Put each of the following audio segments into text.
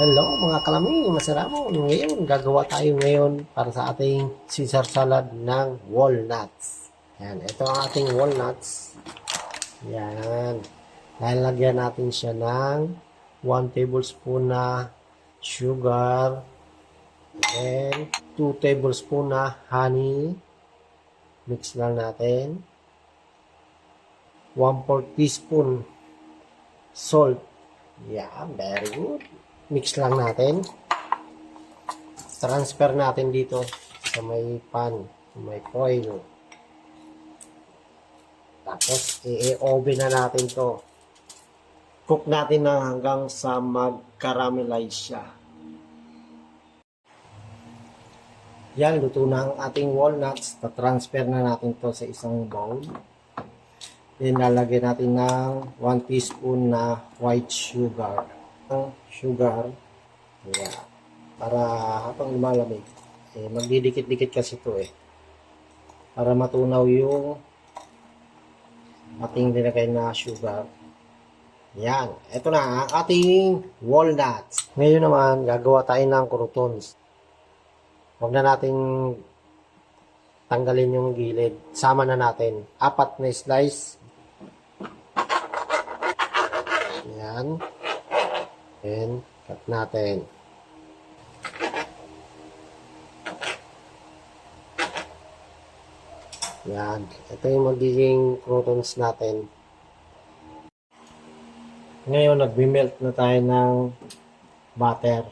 Hello mga kalami, masarap mo. Ngayon, gagawa tayo ngayon para sa ating Caesar salad ng walnuts. Yan, ito ang ating walnuts. Yan. Lalagyan natin siya ng 1 tablespoon na sugar and 2 tablespoon na honey. Mix lang natin. 1/4 teaspoon salt. Yeah, very good. Mix lang natin. Transfer natin dito sa may pan, sa may foil. Tapos, i-oven na natin to. Cook natin na hanggang sa mag-caramelize siya. Yan, luto na ang ating walnuts. Ta-transfer na natin to sa isang bowl. Then, lalagyan natin ng 1 teaspoon na white sugar. Yeah. Para habang lumalamig, magdidikit-dikit kasi ito para matunaw yung ating nilagay na sugar. Yan, ito na ang ating walnuts. Ngayon naman, gagawa tayo ng croutons. Huwag na natin tanggalin yung gilid. Sama na natin. 4 na slice. Yan. And cut natin. Yan. Ito yung magiging croutons natin. Ngayon, nagbi-melt na tayo ng butter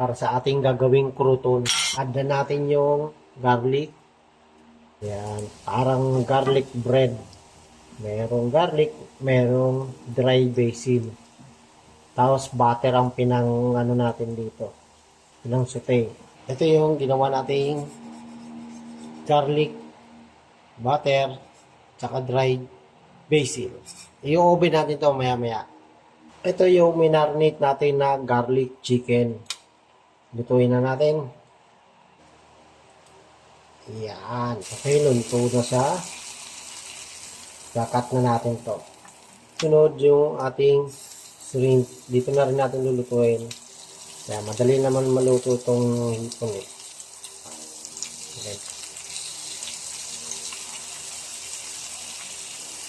para sa ating gagawing croutons. Add na natin yung garlic. Yan. Parang garlic bread. Merong garlic, merong dry basil. Tapos butter ang pinang natin dito. Pinang saute. Ito yung ginawa nating garlic, butter, tsaka dried basil. I-oven natin ito maya-maya. Ito yung minarinate natin na garlic chicken. Lutuin na natin. Yan. Okay, lunto na siya. Kakat na natin to. Sunod yung ating shrimp. Dito na rin natin lulutuin. Kaya madali naman maluto itong hipon Okay.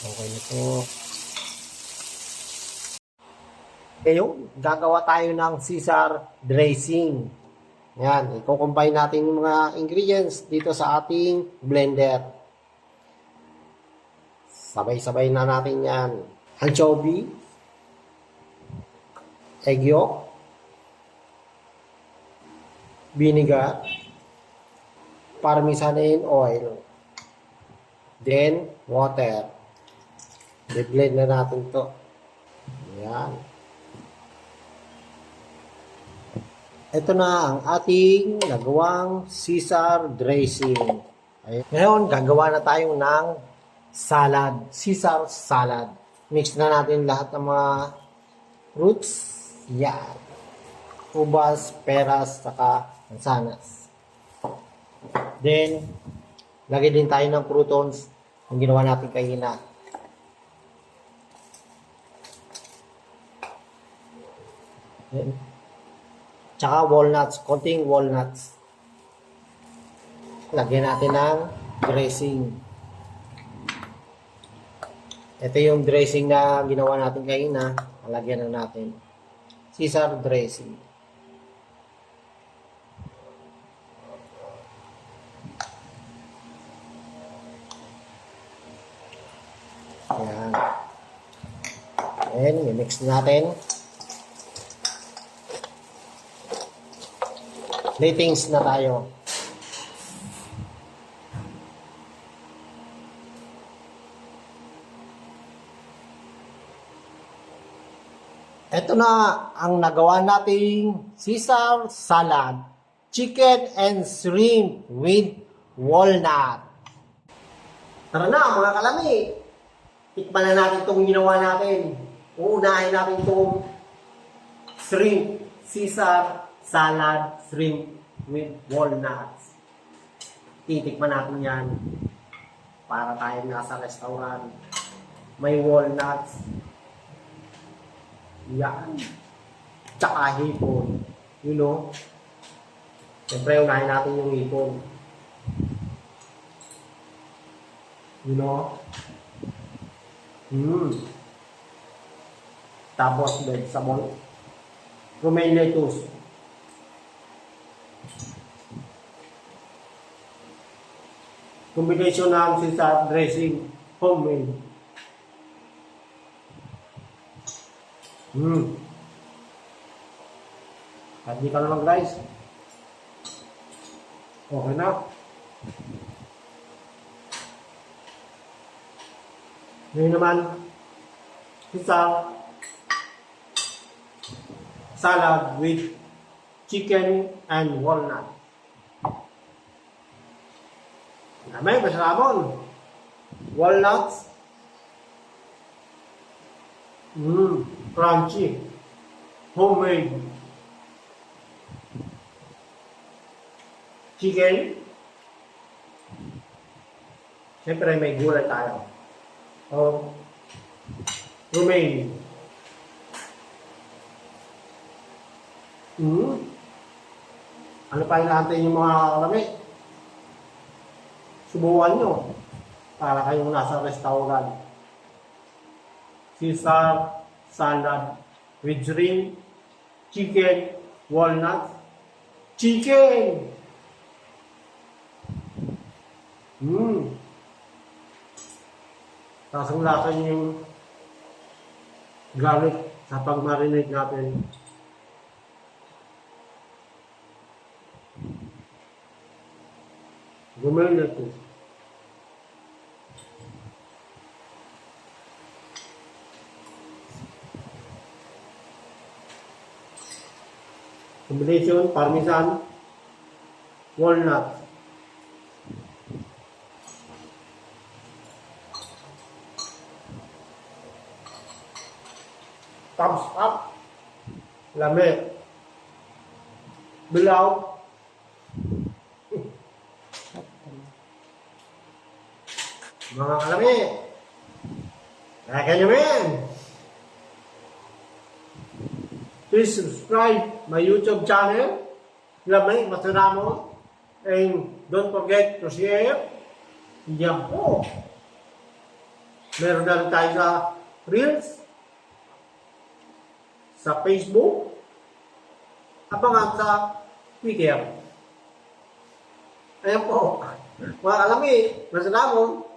Okay na ito. Ngayon, gagawa tayo ng Caesar dressing. Yan, i-combine natin yung mga ingredients dito sa ating blender. Sabay-sabay na natin yan. Anchovy, egg yolk, vinegar, parmesan and oil, then water. I-blend na natin to. Yan. Ito na ang ating nagawang Caesar dressing. Ayun. Ngayon, gagawa na tayo ng salad. Caesar salad. Mix na natin lahat ng mga fruits. Yan. Ubas, peras, saka mansanas. Then, lagay din tayo ng croutons yung ginawa natin kanina. Then, tsaka walnuts, konting walnuts. Lagyan natin ng dressing. Ito yung dressing na ginawa natin kanina. Lagyan na natin. Caesar dressing. Ayan. And i-mix natin. Latings na tayo. Ito na ang nagawa nating Caesar salad. Chicken and shrimp with walnut. Tara na mga kalami. Tikman na natin itong ginawa natin. Uunahin natin itong shrimp. Caesar salad shrimp with walnuts. Titikman natin yan. Para tayo nasa restaurant. May walnuts. Yan. tsaka hipon. You know? Siyempre, unahin natin yung hipon. You know? Tapos, vegetable. Romaine lettuce. Combination ng Caesar dressing. Homemade. Hindi ka naman guys. Okay na. Ngayon naman, Caesar salad with chicken and walnut. May masarapon. Walnuts. Crunchy. Homemade. Chicken. Siyempre may gulay tayo. Romaine. Ano pa inaantay yung mga kalami? Subukan nyo. Para kayong nasa restaurant. Caesar salad with shrimp, chicken, walnuts, chicken! Sasulakan yung garlic sa pag-marinate natin. Gumayon na ito. Combination, parmesan, walnut. Thumbs up. Lame. Bilaw. Mga kalami. Kaya nyo yan. Please subscribe my YouTube channel. Lamay, Maturamo. And don't forget to share. Yan po. Meron na rin tayo sa Reels. Sa Facebook. Abangan sa Twitter. Ayan po. Mga kalami, Maturamo.